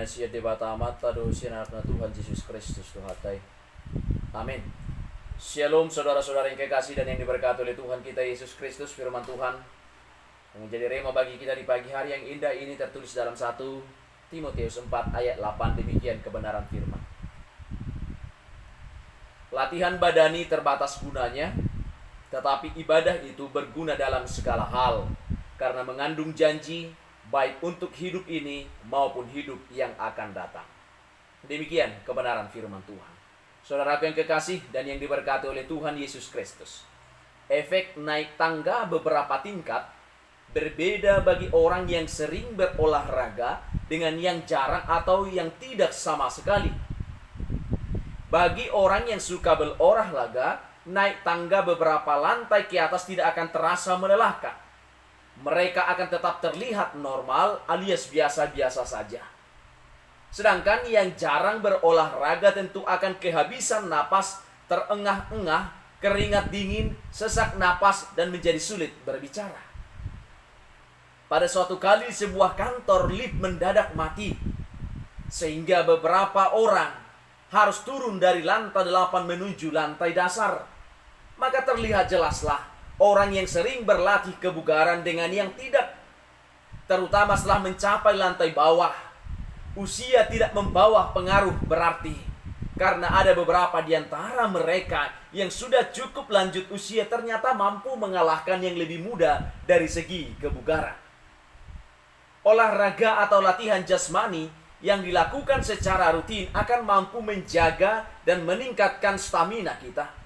nasia debata mata dosia anak Tuhan Yesus Kristus Tuhatai. Amin. Shalom saudara-saudara yang kekasih dan yang diberkati oleh Tuhan kita Yesus Kristus. Firman Tuhan yang menjadi rema bagi kita di pagi hari yang indah ini tertulis dalam 1 Timotius 4 ayat 8. Demikian kebenaran firman. Latihan badani terbatas gunanya, tetapi ibadah itu berguna dalam segala hal, karena mengandung janji baik untuk hidup ini maupun hidup yang akan datang. Demikian kebenaran firman Tuhan. Saudaraku yang kekasih dan yang diberkati oleh Tuhan Yesus Kristus. Efek naik tangga beberapa tingkat berbeda bagi orang yang sering berolahraga dengan yang jarang atau yang tidak sama sekali. Bagi orang yang suka berolahraga, naik tangga beberapa lantai ke atas tidak akan terasa melelahkan. Mereka akan tetap terlihat normal alias biasa-biasa saja. Sedangkan yang jarang berolahraga tentu akan kehabisan napas, terengah-engah, keringat dingin, sesak napas, dan menjadi sulit berbicara. Pada suatu kali sebuah kantor lift mendadak mati, sehingga beberapa orang harus turun dari lantai 8 menuju lantai dasar. Maka terlihat jelaslah orang yang sering berlatih kebugaran dengan yang tidak, terutama setelah mencapai lantai bawah. Usia tidak membawa pengaruh berarti, karena ada beberapa di antara mereka yang sudah cukup lanjut usia ternyata mampu mengalahkan yang lebih muda dari segi kebugaran. Olahraga atau latihan jasmani yang dilakukan secara rutin akan mampu menjaga dan meningkatkan stamina kita.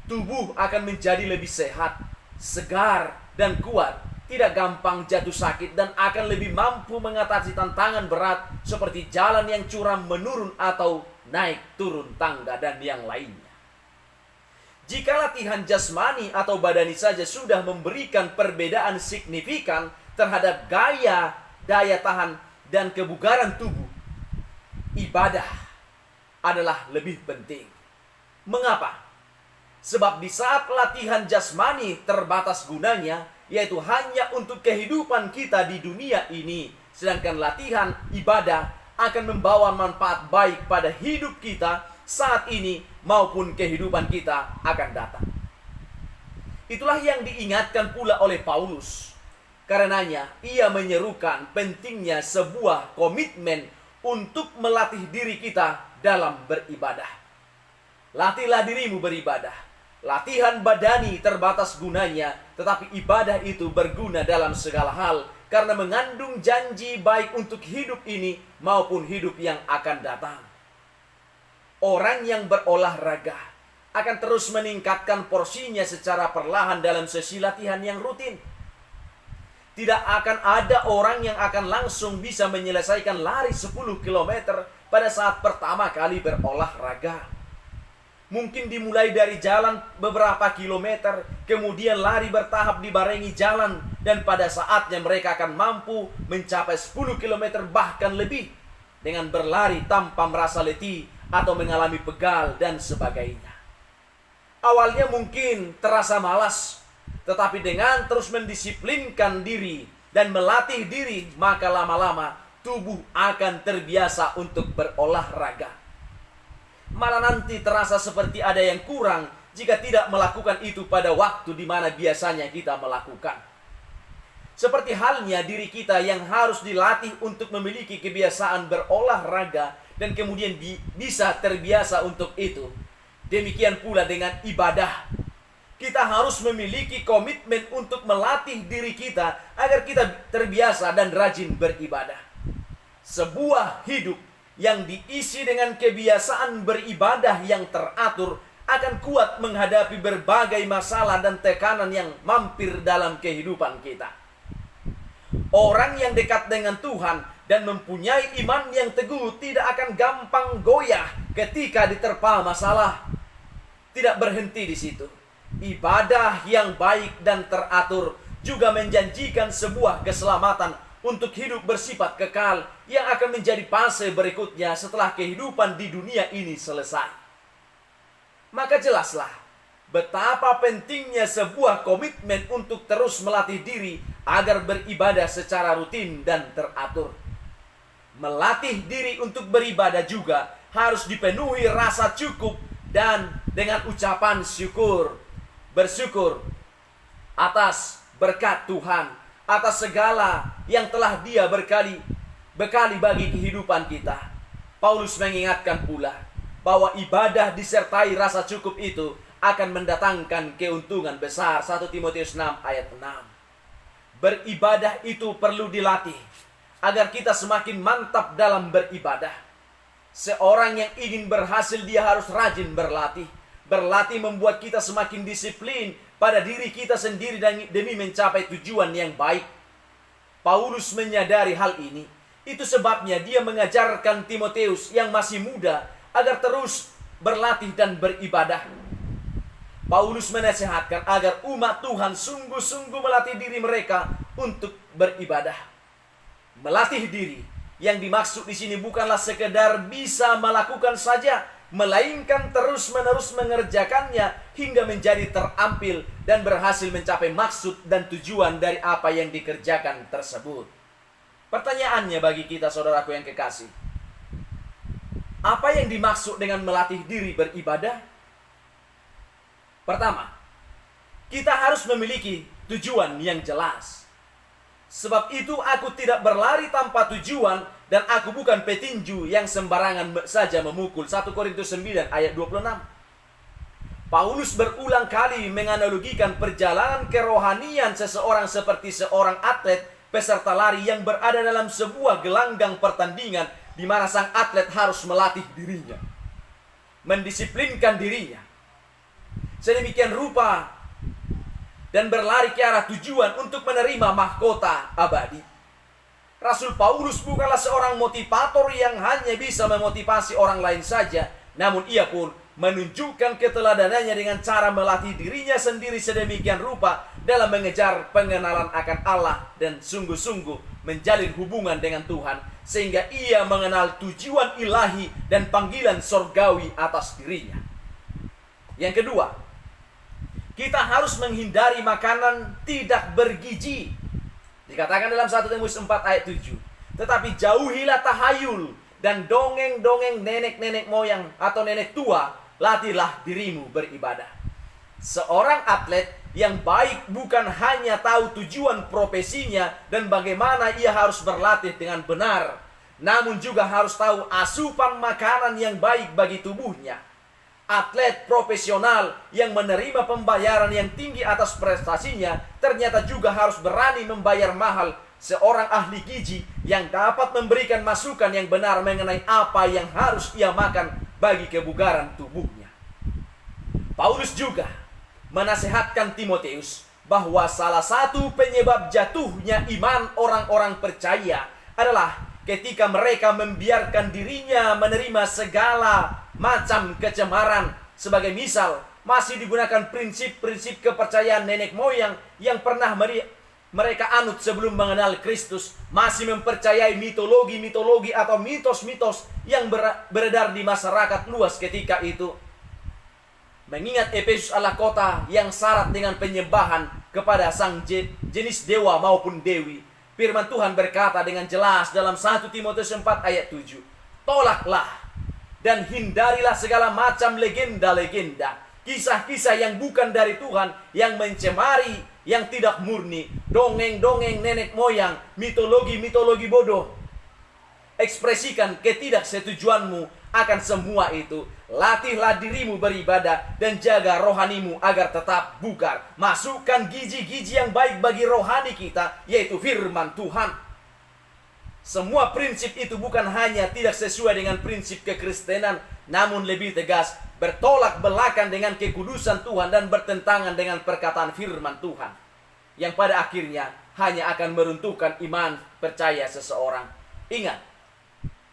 Tubuh akan menjadi lebih sehat, segar, dan kuat, tidak gampang jatuh sakit, dan akan lebih mampu mengatasi tantangan berat seperti jalan yang curam menurun atau naik turun tangga dan yang lainnya. Jika latihan jasmani atau badani saja sudah memberikan perbedaan signifikan terhadap gaya, daya tahan, dan kebugaran tubuh, ibadah adalah lebih penting. Mengapa? Sebab di saat latihan jasmani terbatas gunanya, yaitu hanya untuk kehidupan kita di dunia ini, sedangkan latihan ibadah akan membawa manfaat baik pada hidup kita saat ini maupun kehidupan kita akan datang. Itulah yang diingatkan pula oleh Paulus. Karenanya ia menyerukan pentingnya sebuah komitmen untuk melatih diri kita dalam beribadah. Latihlah dirimu beribadah. Latihan badani terbatas gunanya, tetapi ibadah itu berguna dalam segala hal, karena mengandung janji baik untuk hidup ini maupun hidup yang akan datang. Orang yang berolahraga akan terus meningkatkan porsinya secara perlahan dalam sesi latihan yang rutin. Tidak akan ada orang yang akan langsung bisa menyelesaikan lari 10 km pada saat pertama kali berolahraga. Mungkin dimulai dari jalan beberapa kilometer, kemudian lari bertahap dibarengi jalan, dan pada saatnya mereka akan mampu mencapai 10 km bahkan lebih dengan berlari tanpa merasa letih atau mengalami pegal dan sebagainya. Awalnya mungkin terasa malas, tetapi dengan terus mendisiplinkan diri dan melatih diri, maka lama-lama tubuh akan terbiasa untuk berolahraga. Malah nanti terasa seperti ada yang kurang jika tidak melakukan itu pada waktu di mana biasanya kita melakukan. Seperti halnya diri kita yang harus dilatih untuk memiliki kebiasaan berolahraga dan kemudian bisa terbiasa untuk itu. Demikian pula dengan ibadah. Kita harus memiliki komitmen untuk melatih diri kita agar kita terbiasa dan rajin beribadah. Sebuah hidup yang diisi dengan kebiasaan beribadah yang teratur akan kuat menghadapi berbagai masalah dan tekanan yang mampir dalam kehidupan kita. Orang yang dekat dengan Tuhan dan mempunyai iman yang teguh tidak akan gampang goyah ketika diterpa masalah. Tidak berhenti di situ. Ibadah yang baik dan teratur juga menjanjikan sebuah keselamatan untuk hidup bersifat kekal yang akan menjadi fase berikutnya setelah kehidupan di dunia ini selesai. Maka jelaslah betapa pentingnya sebuah komitmen untuk terus melatih diri agar beribadah secara rutin dan teratur. Melatih diri untuk beribadah juga harus dipenuhi rasa cukup dan dengan ucapan syukur. Bersyukur atas berkat Tuhan, atas segala yang telah Dia bekali bagi kehidupan kita. Paulus mengingatkan pula bahwa ibadah disertai rasa cukup itu akan mendatangkan keuntungan besar. 1 Timotius 6 ayat 6. Beribadah itu perlu dilatih agar kita semakin mantap dalam beribadah. Seorang yang ingin berhasil, dia harus rajin berlatih. Berlatih membuat kita semakin disiplin pada diri kita sendiri demi mencapai tujuan yang baik. Paulus menyadari hal ini. Itu sebabnya dia mengajarkan Timotius yang masih muda agar terus berlatih dan beribadah. Paulus menasihatkan agar umat Tuhan sungguh-sungguh melatih diri mereka untuk beribadah. Melatih diri yang dimaksud di sini bukanlah sekedar bisa melakukan saja, melainkan terus-menerus mengerjakannya hingga menjadi terampil dan berhasil mencapai maksud dan tujuan dari apa yang dikerjakan tersebut. Pertanyaannya bagi kita, saudaraku yang kekasih, apa yang dimaksud dengan melatih diri beribadah? Pertama, kita harus memiliki tujuan yang jelas. Sebab itu aku tidak berlari tanpa tujuan, dan aku bukan petinju yang sembarangan saja memukul. 1 Korintus 9 ayat 26. Paulus berulang kali menganalogikan perjalanan kerohanian seseorang seperti seorang atlet peserta lari yang berada dalam sebuah gelanggang pertandingan di mana sang atlet harus melatih dirinya, mendisiplinkan dirinya sedemikian rupa dan berlari ke arah tujuan untuk menerima mahkota abadi. Rasul Paulus bukanlah seorang motivator yang hanya bisa memotivasi orang lain saja, namun ia pun menunjukkan keteladanannya dengan cara melatih dirinya sendiri sedemikian rupa dalam mengejar pengenalan akan Allah dan sungguh-sungguh menjalin hubungan dengan Tuhan, sehingga ia mengenal tujuan ilahi dan panggilan sorgawi atas dirinya. Yang kedua, kita harus menghindari makanan tidak bergizi. Dikatakan dalam 1 Timotius 4 ayat 7, tetapi jauhilah tahayul dan dongeng-dongeng nenek-nenek moyang atau nenek tua. Latihlah dirimu beribadah. Seorang atlet yang baik bukan hanya tahu tujuan profesinya dan bagaimana ia harus berlatih dengan benar, namun juga harus tahu asupan makanan yang baik bagi tubuhnya. Atlet profesional yang menerima pembayaran yang tinggi atas prestasinya ternyata juga harus berani membayar mahal seorang ahli gizi yang dapat memberikan masukan yang benar mengenai apa yang harus ia makan bagi kebugaran tubuhnya. Paulus juga menasihatkan Timotius bahwa salah satu penyebab jatuhnya iman orang-orang percaya adalah ketika mereka membiarkan dirinya menerima segala macam kecemaran. Sebagai misal, masih digunakan prinsip-prinsip kepercayaan nenek moyang yang pernah mereka anut sebelum mengenal Kristus, masih mempercayai mitologi-mitologi atau mitos-mitos yang beredar di masyarakat luas ketika itu. Mengingat Efesus adalah kota yang syarat dengan penyembahan kepada sang jenis dewa maupun dewi, firman Tuhan berkata dengan jelas dalam 1 Timotius 4 ayat 7, tolaklah dan hindarilah segala macam legenda-legenda, kisah-kisah yang bukan dari Tuhan, yang mencemari, yang tidak murni, dongeng-dongeng nenek moyang, mitologi-mitologi bodoh. Ekspresikan ketidaksetujuanmu akan semua itu. Latihlah dirimu beribadah dan jaga rohanimu agar tetap bugar. Masukkan gizi-gizi yang baik bagi rohani kita, yaitu firman Tuhan. Semua prinsip itu bukan hanya tidak sesuai dengan prinsip kekristenan, namun lebih tegas bertolak belakang dengan kekudusan Tuhan dan bertentangan dengan perkataan firman Tuhan, yang pada akhirnya hanya akan meruntuhkan iman percaya seseorang. Ingat,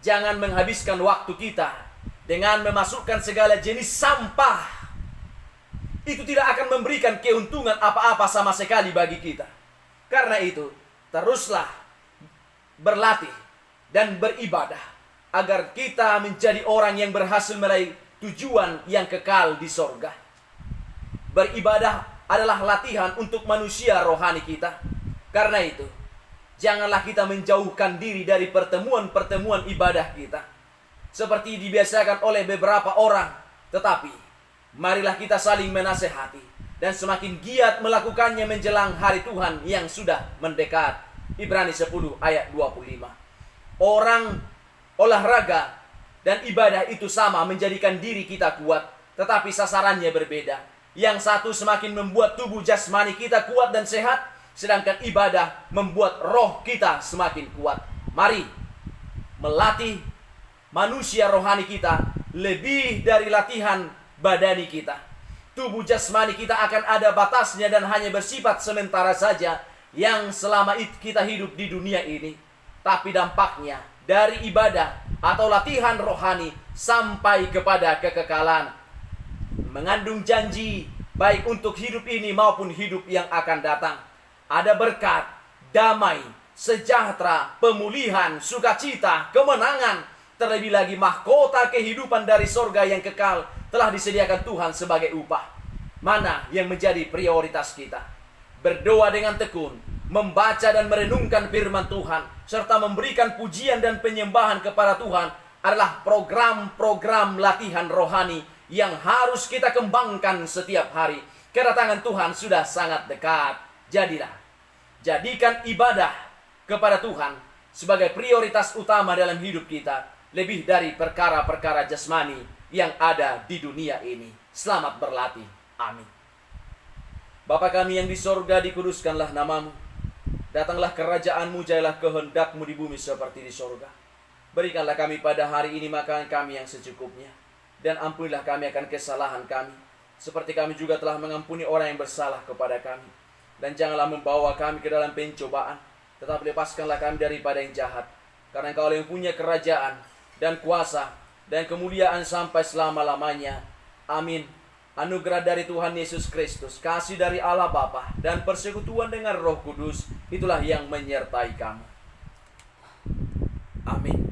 jangan menghabiskan waktu kita dengan memasukkan segala jenis sampah. Itu tidak akan memberikan keuntungan apa-apa sama sekali bagi kita. Karena itu, teruslah berlatih dan beribadah agar kita menjadi orang yang berhasil meraih tujuan yang kekal di sorga. Beribadah adalah latihan untuk manusia rohani kita. Karena itu, Janganlah kita menjauhkan diri dari pertemuan-pertemuan ibadah kita, seperti dibiasakan oleh beberapa orang. Tetapi, marilah kita saling menasehati, dan semakin giat melakukannya menjelang hari Tuhan yang sudah mendekat. Ibrani 10 ayat 25. Orang, olahraga, dan ibadah itu sama menjadikan diri kita kuat, tetapi sasarannya berbeda. Yang satu semakin membuat tubuh jasmani kita kuat dan sehat, sedangkan ibadah membuat roh kita semakin kuat. Mari melatih manusia rohani kita lebih dari latihan badani kita. Tubuh jasmani kita akan ada batasnya dan hanya bersifat sementara saja yang selama kita hidup di dunia ini. Tapi dampaknya dari ibadah atau latihan rohani sampai kepada kekekalan, mengandung janji baik untuk hidup ini maupun hidup yang akan datang. Ada berkat, damai, sejahtera, pemulihan, sukacita, kemenangan, terlebih lagi mahkota kehidupan dari sorga yang kekal telah disediakan Tuhan sebagai upah. Mana yang menjadi prioritas kita? Berdoa dengan tekun, membaca dan merenungkan firman Tuhan, serta memberikan pujian dan penyembahan kepada Tuhan adalah program-program latihan rohani yang harus kita kembangkan setiap hari. Kedatangan Tuhan sudah sangat dekat. Jadikan ibadah kepada Tuhan sebagai prioritas utama dalam hidup kita, lebih dari perkara-perkara jasmani yang ada di dunia ini. Selamat berlatih. Amin. Bapa kami yang di sorga, dikuduskanlah namamu. Datanglah kerajaan-Mu, jadilah kehendak-Mu di bumi seperti di sorga. Berikanlah kami pada hari ini makanan kami yang secukupnya, dan ampunilah kami akan kesalahan kami, seperti kami juga telah mengampuni orang yang bersalah kepada kami. Dan janganlah membawa kami ke dalam pencobaan, tetapi lepaskanlah kami daripada yang jahat. Karena Engkau yang punya kerajaan dan kuasa dan kemuliaan sampai selama-lamanya. Amin. Anugerah dari Tuhan Yesus Kristus, kasih dari Allah Bapa, dan persekutuan dengan Roh Kudus, itulah yang menyertai kamu. Amin.